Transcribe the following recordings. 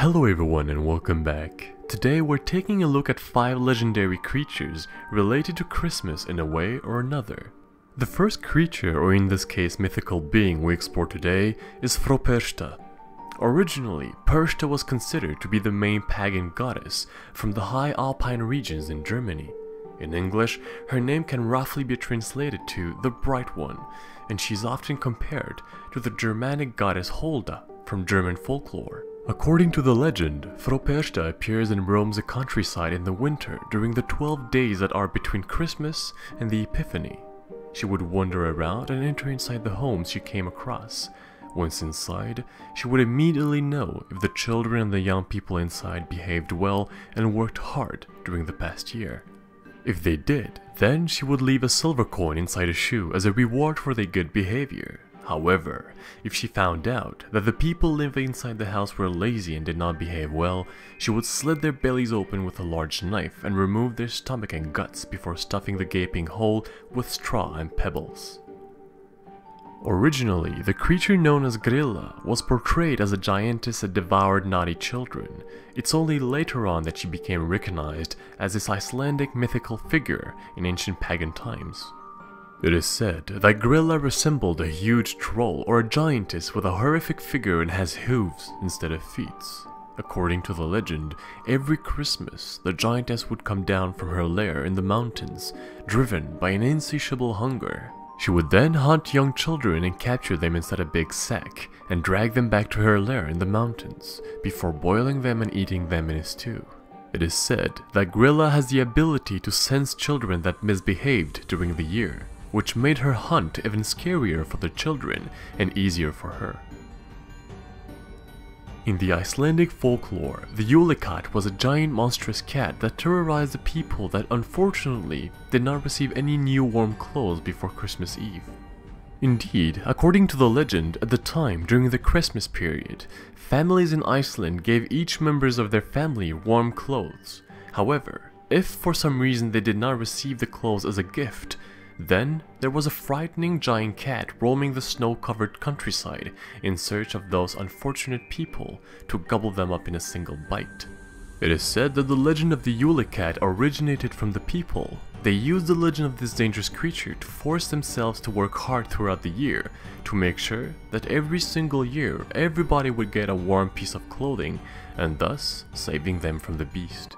Hello everyone and welcome back. Today we're taking a look at 5 legendary creatures related to Christmas in a way or another. The first creature, or in this case mythical being we explore today, is Frau Perchta. Originally, Perchta was considered to be the main pagan goddess from the high alpine regions in Germany. In English, her name can roughly be translated to the Bright One, and she's often compared to the Germanic goddess Holda from German folklore. According to the legend, Frau Perchta appears and roams the countryside in the winter during the 12 days that are between Christmas and the Epiphany. She would wander around and enter inside the homes she came across. Once inside, she would immediately know if the children and the young people inside behaved well and worked hard during the past year. If they did, then she would leave a silver coin inside a shoe as a reward for their good behavior. However, if she found out that the people living inside the house were lazy and did not behave well, she would slit their bellies open with a large knife and remove their stomach and guts before stuffing the gaping hole with straw and pebbles. Originally, the creature known as Grilla was portrayed as a giantess that devoured naughty children. It's only later on that she became recognized as this Icelandic mythical figure in ancient pagan times. It is said that Grilla resembled a huge troll or a giantess with a horrific figure and has hooves instead of feet. According to the legend, every Christmas the giantess would come down from her lair in the mountains, driven by an insatiable hunger. She would then hunt young children and capture them inside a big sack and drag them back to her lair in the mountains before boiling them and eating them in a stew. It is said that Grilla has the ability to sense children that misbehaved during the year, which made her hunt even scarier for the children and easier for her. In the Icelandic folklore, the Yule Cat was a giant monstrous cat that terrorized the people that unfortunately did not receive any new warm clothes before Christmas Eve. Indeed, according to the legend, at the time during the Christmas period, families in Iceland gave each members of their family warm clothes. However, if for some reason they did not receive the clothes as a gift, then there was a frightening giant cat roaming the snow-covered countryside in search of those unfortunate people to gobble them up in a single bite. It is said that the legend of the Yule Cat originated from the people. They used the legend of this dangerous creature to force themselves to work hard throughout the year to make sure that every single year everybody would get a warm piece of clothing and thus saving them from the beast.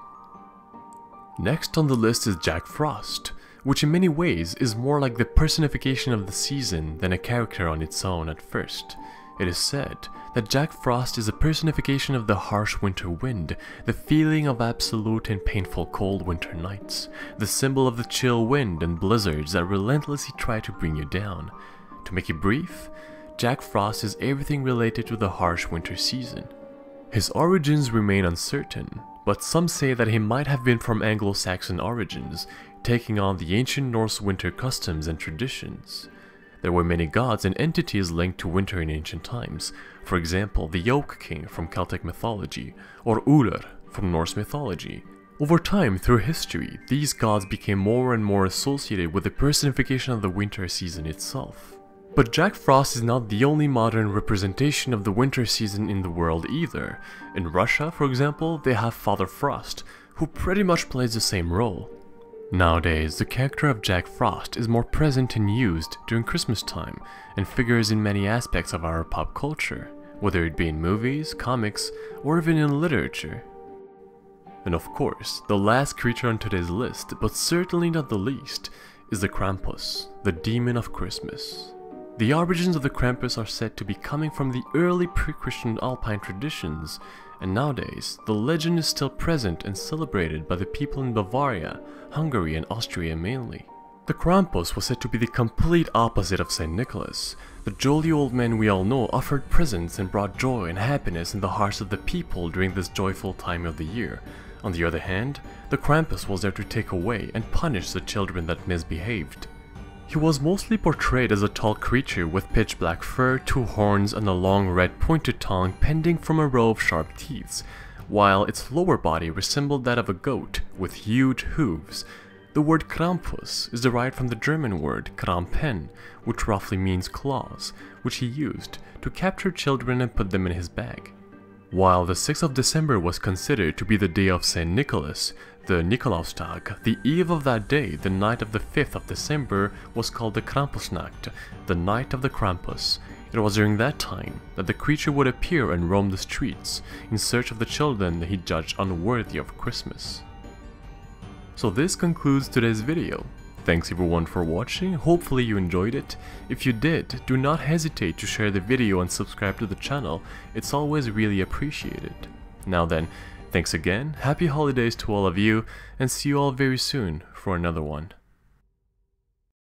Next on the list is Jack Frost, which in many ways is more like the personification of the season than a character on its own at first. It is said that Jack Frost is a personification of the harsh winter wind, the feeling of absolute and painful cold winter nights, the symbol of the chill wind and blizzards that relentlessly try to bring you down. To make it brief, Jack Frost is everything related to the harsh winter season. His origins remain uncertain, but some say that he might have been from Anglo-Saxon origins, taking on the ancient Norse winter customs and traditions. There were many gods and entities linked to winter in ancient times, for example the Oak King from Celtic mythology, or Ullr from Norse mythology. Over time, through history, these gods became more and more associated with the personification of the winter season itself. But Jack Frost is not the only modern representation of the winter season in the world either. In Russia, for example, they have Father Frost, who pretty much plays the same role. Nowadays, the character of Jack Frost is more present and used during Christmas time and figures in many aspects of our pop culture, whether it be in movies, comics, or even in literature. And of course, the last creature on today's list, but certainly not the least, is the Krampus, the demon of Christmas. The origins of the Krampus are said to be coming from the early pre-Christian Alpine traditions, and nowadays, the legend is still present and celebrated by the people in Bavaria, Hungary and Austria mainly. The Krampus was said to be the complete opposite of St. Nicholas. The jolly old man we all know offered presents and brought joy and happiness in the hearts of the people during this joyful time of the year. On the other hand, the Krampus was there to take away and punish the children that misbehaved. He was mostly portrayed as a tall creature with pitch black fur, 2 horns, and a long red pointed tongue pending from a row of sharp teeth, while its lower body resembled that of a goat with huge hooves. The word Krampus is derived from the German word Krampen, which roughly means claws, which he used to capture children and put them in his bag. While the 6th of December was considered to be the day of Saint Nicholas, the Nikolaustag, the eve of that day, the night of the 5th of December, was called the Krampusnacht, the night of the Krampus. It was during that time that the creature would appear and roam the streets in search of the children that he judged unworthy of Christmas. So this concludes today's video. Thanks everyone for watching, hopefully you enjoyed it. If you did, do not hesitate to share the video and subscribe to the channel, it's always really appreciated. Now then, thanks again, happy holidays to all of you, and see you all very soon for another one.